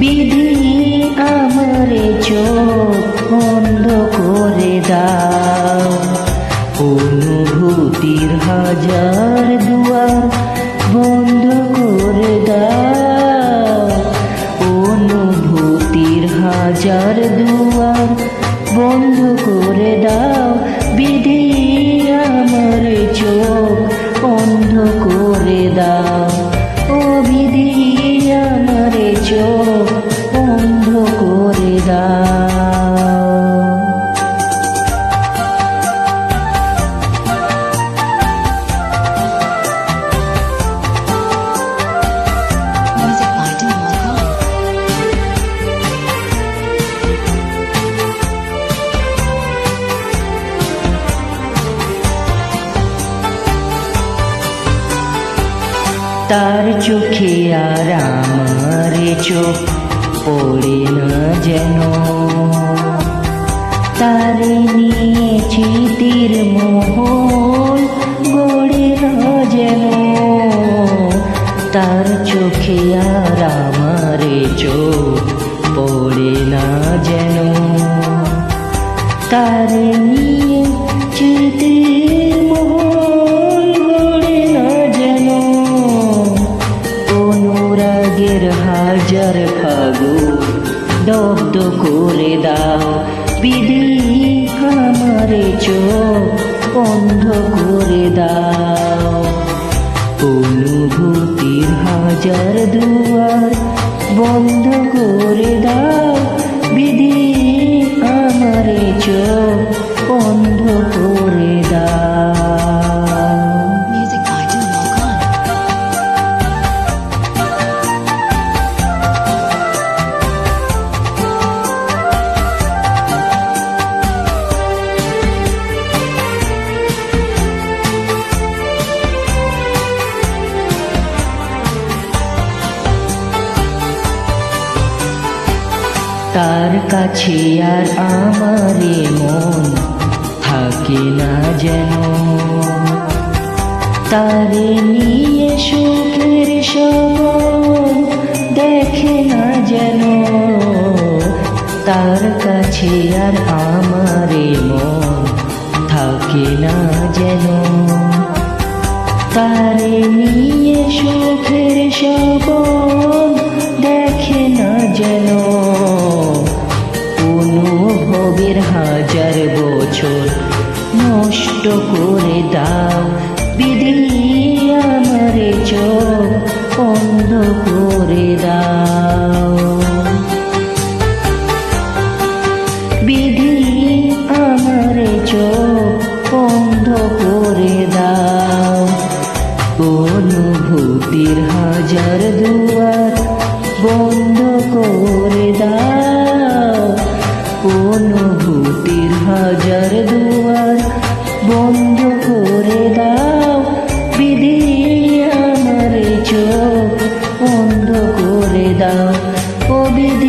বিধি আমারে চোখ বন্ধ করে দাও, অনুভূতির হাজার দুয়ার বন্ধ করে দাও, অনুভূতির হাজার দুয়ার বন্ধ করে দাও। বিধি আমার চোখ বন্ধ করে দাও, ও বিধি আমার চোখ বন্ধ করে দাও। তার চোখে আর আমার চোখ পড়ে না যেন, তারে নিয়ে চিতির মোহন গড়ে না যেন, তার চোখে আর আমার চোখ পড়ে না যেন, তারে নিয়ে চিতির মোহন গড়ে না যেন। অনুরাগের হাজার ফাগুন দগ্ধ করে দাও, বিধি আমার চোখ বন্ধ করে দাও, অনুভূতির হাজার দুয়ার বন্ধ করে দাও। বিধি আমার চোখ বন্ধ করে দাও। তার কাছে আর আমারে মন থাকে না যেন, তারে নিয়ে সুখের স্বপ্ন দেখে না যেন, তার কাছে আর আমারে মন থাকে না যেন, তারে নিয়ে সুখের স্বপ্ন দেখে না যেন। অনুভবের হাজার বছর নষ্ট করে দাও, বিধি আমার চোখ বন্ধ করে দাও, বিধি আমার চোখ বন্ধ করে দাও। অনুভূতির হাজার দুয়ার বন্ধ করে দাও, অনুভূতির হাজার দুয়ার বন্ধ করে দাও। বিধি আমার চোখ বন্ধ করে দাও, ও বিধি